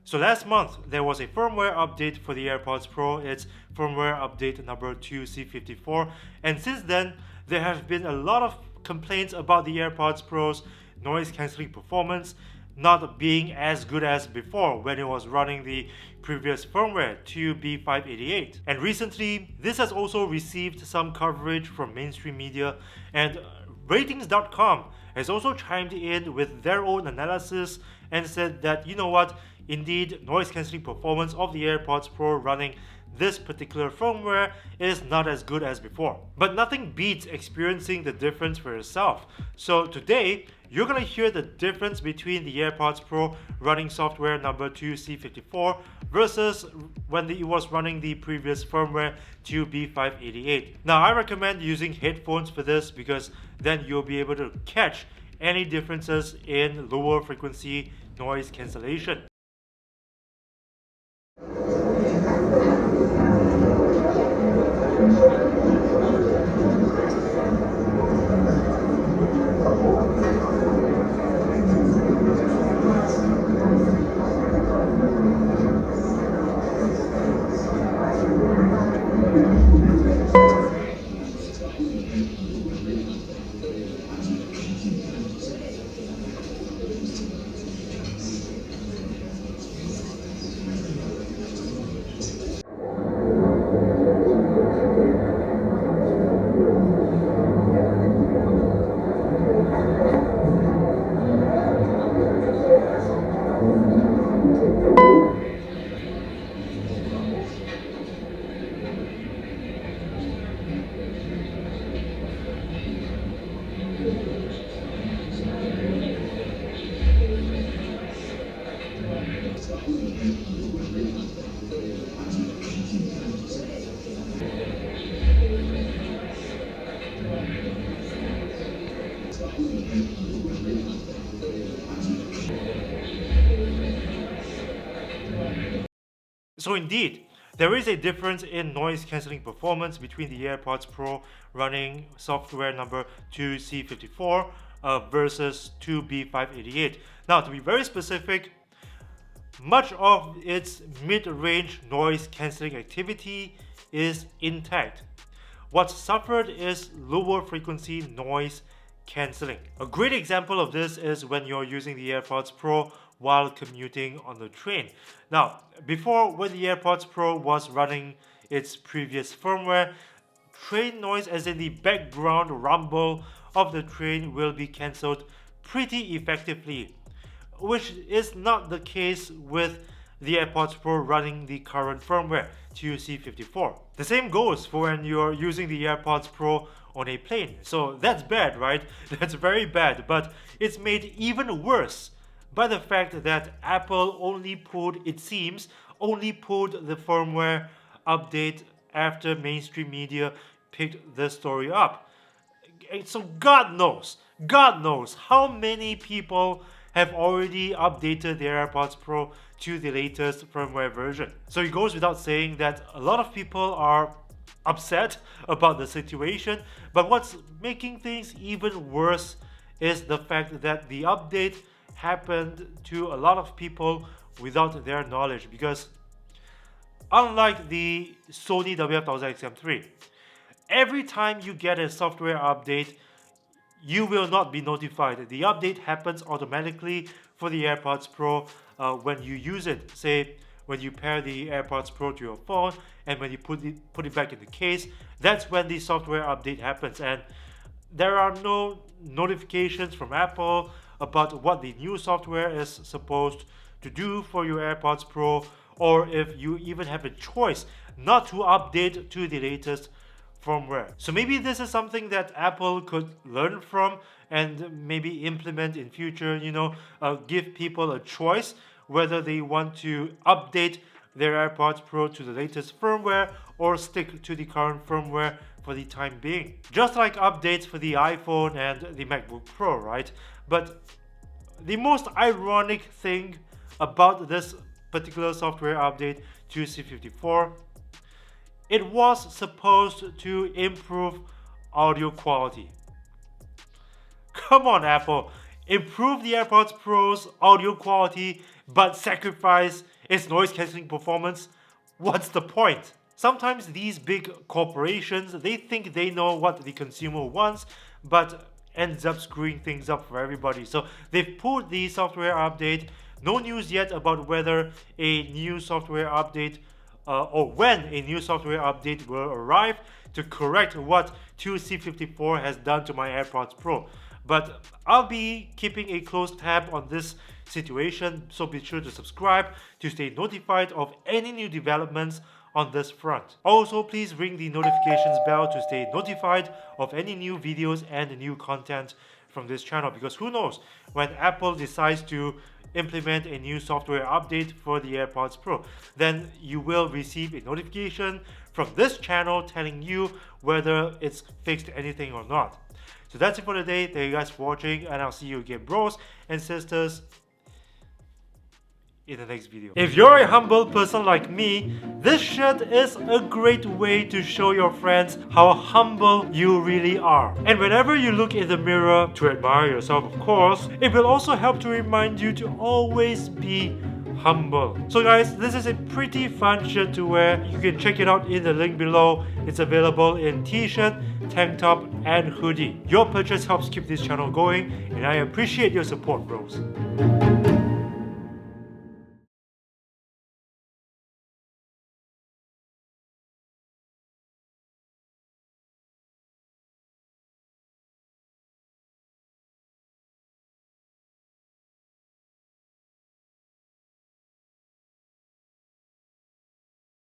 So last month, there was a firmware update for the AirPods Pro. It's firmware update number 2C54. And since then, there have been a lot of complaints about the AirPods Pro's noise cancelling performance not being as good as before when it was running the previous firmware 2B588. And recently, this has also received some coverage from mainstream media, and ratings.com has also chimed in with their own analysis and said that, you know what, indeed, noise cancelling performance of the AirPods Pro running this particular firmware is not as good as before. But nothing beats experiencing the difference for yourself. So today, you're gonna hear the difference between the AirPods Pro running software number 2C54 versus when it was running the previous firmware 2B588. Now, I recommend using headphones for this because then you'll be able to catch any differences in lower frequency noise cancellation. So indeed, there is a difference in noise cancelling performance between the AirPods Pro running software number 2C54 versus 2B588. Now, to be very specific, much of its mid-range noise cancelling activity is intact. What's suffered is lower frequency noise cancelling. A great example of this is when you're using the AirPods Pro while commuting on the train. Now, before, when the AirPods Pro was running its previous firmware, train noise, as in the background rumble of the train, will be cancelled pretty effectively, which is not the case with the AirPods Pro running the current firmware 2C54. The same goes for when you're using the AirPods Pro on a plane. So that's bad, right? That's very bad, but it's made even worse by the fact that Apple only pulled the firmware update after mainstream media picked this story up. So God knows how many people have already updated their AirPods Pro to the latest firmware version. So it goes without saying that a lot of people are upset about the situation, but what's making things even worse is the fact that the update happened to a lot of people without their knowledge, because unlike the Sony WF-1000XM3, every time you get a software update, you will not be notified. The update happens automatically for the AirPods Pro when you use it. Say, when you pair the AirPods Pro to your phone and when you put it back in the case, that's when the software update happens. And there are no notifications from Apple about what the new software is supposed to do for your AirPods Pro, or if you even have a choice not to update to the latest firmware. So maybe this is something that Apple could learn from and maybe implement in future, give people a choice whether they want to update their AirPods Pro to the latest firmware or stick to the current firmware for the time being. Just like updates for the iPhone and the MacBook Pro, right? But the most ironic thing about this particular software update 2C54, it was supposed to improve audio quality. Come on, Apple. Improve the AirPods Pro's audio quality, but sacrifice its noise cancelling performance, what's the point? Sometimes these big corporations, they think they know what the consumer wants, but ends up screwing things up for everybody. So they've pulled the software update. No news yet about whether a new software update or when a new software update will arrive to correct what 2C54 has done to my AirPods Pro. But I'll be keeping a close tab on this situation, so be sure to subscribe to stay notified of any new developments on this front. Also, please ring the notifications bell to stay notified of any new videos and new content from this channel, because who knows, when Apple decides to implement a new software update for the AirPods Pro, then you will receive a notification from this channel telling you whether it's fixed anything or not. So that's it for today. Thank you guys for watching, and I'll see you again, bros and sisters, in the next video. If you're a humble person like me, this shirt is a great way to show your friends how humble you really are. And whenever you look in the mirror, to admire yourself of course, it will also help to remind you to always be humble. So guys, this is a pretty fun shirt to wear. You can check it out in the link below. It's available in t-shirt, tank top and hoodie. Your purchase helps keep this channel going, and I appreciate your support, bros.